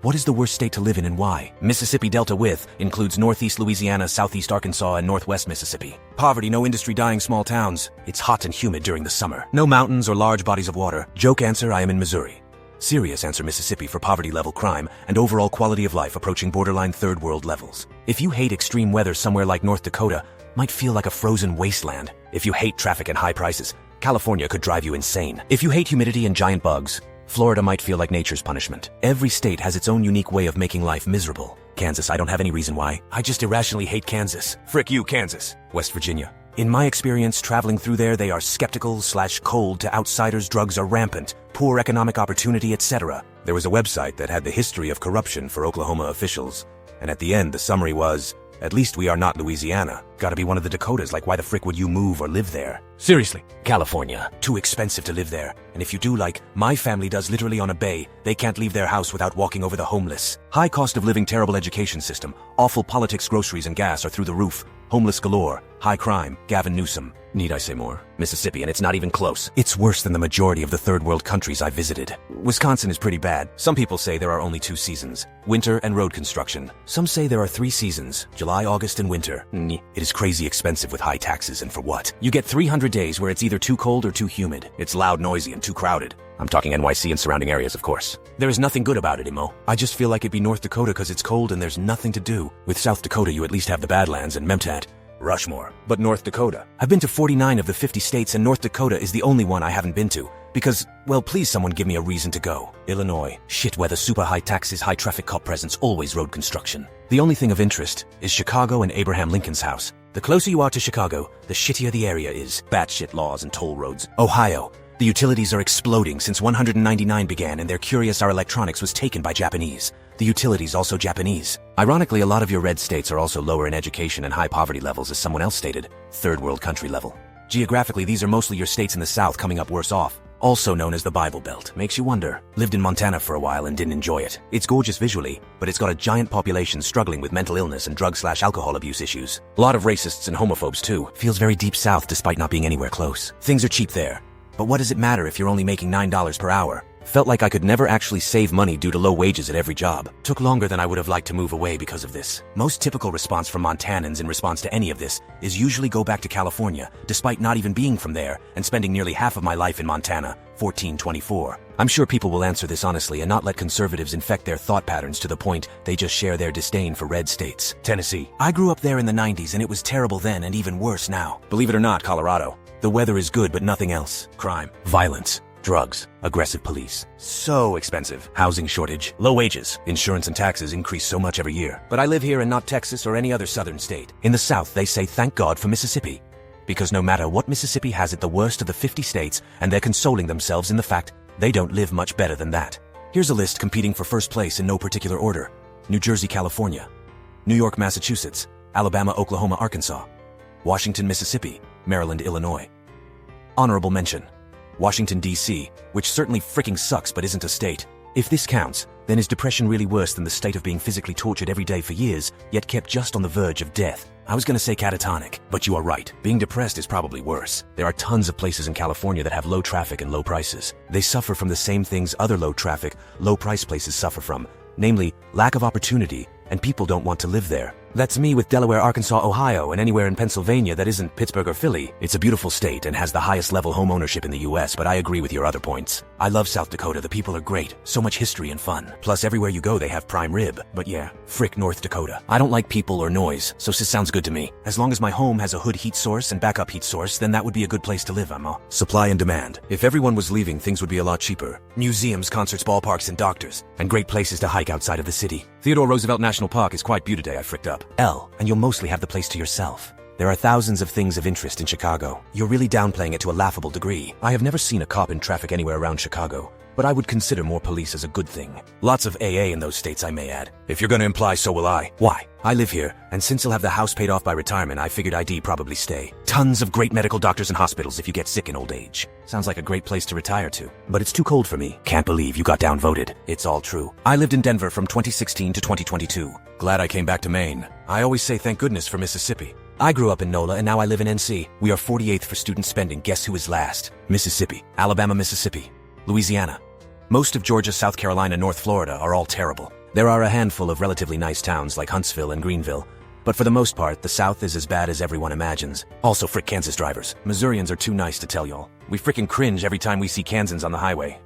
What is the worst state to live in and why? Mississippi Delta includes northeast Louisiana, southeast Arkansas, and northwest Mississippi. Poverty, no industry, dying small towns. It's hot and humid during the summer. No mountains or large bodies of water. Joke answer, I am in Missouri. Serious answer, Mississippi, for poverty level crime and overall quality of life approaching borderline third world levels. If you hate extreme weather, somewhere like North Dakota might feel like a frozen wasteland. If you hate traffic and high prices, California could drive you insane. If you hate humidity and giant bugs, Florida might feel like nature's punishment. Every state has its own unique way of making life miserable. Kansas, I don't have any reason why. I just irrationally hate Kansas. Frick you, Kansas. West Virginia. In my experience traveling through there, they are skeptical/cold to outsiders, drugs are rampant, poor economic opportunity, etc. There was a website that had the history of corruption for Oklahoma officials, and at the end the summary was, "At least we are not Louisiana. Gotta be one of the Dakotas, like why the frick would you move or live there?" Seriously. California. Too expensive to live there. And if you do, like my family does, literally on a bay, they can't leave their house without walking over the homeless. High cost of living, terrible education system, awful politics, groceries and gas are through the roof. Homeless galore, high crime, Gavin Newsom. Need I say more? Mississippi, and it's not even close. It's worse than the majority of the third world countries I visited. Wisconsin is pretty bad. Some people say there are only 2 seasons, winter and road construction. Some say there are 3 seasons, July, August, and winter. It is crazy expensive with high taxes, and for what? You get 300 days where it's either too cold or too humid. It's loud, noisy, and too crowded. I'm talking NYC and surrounding areas, of course. There is nothing good about it, Imo. I just feel like it'd be North Dakota because it's cold and there's nothing to do. With South Dakota, you at least have the Badlands and Memtat. Rushmore. But North Dakota. I've been to 49 of the 50 states, and North Dakota is the only one I haven't been to. Because, well, please someone give me a reason to go. Illinois. Shit weather, super high taxes, high traffic, cop presence, always road construction. The only thing of interest is Chicago and Abraham Lincoln's house. The closer you are to Chicago, the shittier the area is. Batshit laws and toll roads. Ohio. The utilities are exploding since 199 began, and their curious our electronics was taken by Japanese. The utilities also Japanese. Ironically, a lot of your red states are also lower in education and high poverty levels, as someone else stated. Third world country level. Geographically, these are mostly your states in the South coming up worse off. Also known as the Bible Belt. Makes you wonder. Lived in Montana for a while and didn't enjoy it. It's gorgeous visually, but it's got a giant population struggling with mental illness and drug/alcohol abuse issues. A lot of racists and homophobes too. Feels very deep South despite not being anywhere close. Things are cheap there. But what does it matter if you're only making $9 per hour? Felt like I could never actually save money due to low wages at every job. Took longer than I would have liked to move away because of this. Most typical response from Montanans in response to any of this is usually go back to California, despite not even being from there and spending nearly half of my life in Montana, 1424. I'm sure people will answer this honestly and not let conservatives infect their thought patterns to the point they just share their disdain for red states. Tennessee. I grew up there in the 90s and it was terrible then and even worse now. Believe it or not, Colorado. The weather is good but nothing else. Crime. Violence. Drugs, aggressive police, so expensive, housing shortage, low wages, insurance and taxes increase so much every year. But I live here and not Texas or any other southern state. In the South, they say thank God for Mississippi. Because no matter what, Mississippi has it the worst of the 50 states, and they're consoling themselves in the fact they don't live much better than that. Here's a list competing for first place in no particular order. New Jersey, California. New York, Massachusetts. Alabama, Oklahoma, Arkansas. Washington, Mississippi. Maryland, Illinois. Honorable mention. Washington, D.C., which certainly freaking sucks but isn't a state. If this counts, then is depression really worse than the state of being physically tortured every day for years, yet kept just on the verge of death? I was gonna say catatonic, but you are right. Being depressed is probably worse. There are tons of places in California that have low traffic and low prices. They suffer from the same things other low traffic, low price places suffer from, namely lack of opportunity, and people don't want to live there. That's me with Delaware, Arkansas, Ohio, and anywhere in Pennsylvania that isn't Pittsburgh or Philly. It's a beautiful state and has the highest level home ownership in the US, but I agree with your other points. I love South Dakota, the people are great, so much history and fun. Plus everywhere you go they have prime rib. But yeah, frick North Dakota. I don't like people or noise, so this sounds good to me. As long as my home has a hood heat source and backup heat source, then that would be a good place to live, Emma. Supply and demand. If everyone was leaving, things would be a lot cheaper. Museums, concerts, ballparks, and doctors. And great places to hike outside of the city. Theodore Roosevelt National Park is quite beautiful today, I fricked up. And you'll mostly have the place to yourself. There are thousands of things of interest in Chicago. You're really downplaying it to a laughable degree. I have never seen a cop in traffic anywhere around Chicago, but I would consider more police as a good thing. Lots of AA in those states, I may add. If you're gonna imply, so will I. Why? I live here, and since I'll have the house paid off by retirement, I figured I'd probably stay. Tons of great medical doctors and hospitals if you get sick in old age. Sounds like a great place to retire to. But it's too cold for me. Can't believe you got downvoted. It's all true. I lived in Denver from 2016 to 2022. Glad I came back to Maine. I always say thank goodness for Mississippi. I grew up in NOLA and now I live in NC. We are 48th for student spending. Guess who is last? Mississippi. Alabama, Mississippi. Louisiana. Most of Georgia, South Carolina, North Florida are all terrible. There are a handful of relatively nice towns like Huntsville and Greenville, but for the most part, the South is as bad as everyone imagines. Also, frick Kansas drivers. Missourians are too nice to tell y'all. We frickin' cringe every time we see Kansans on the highway.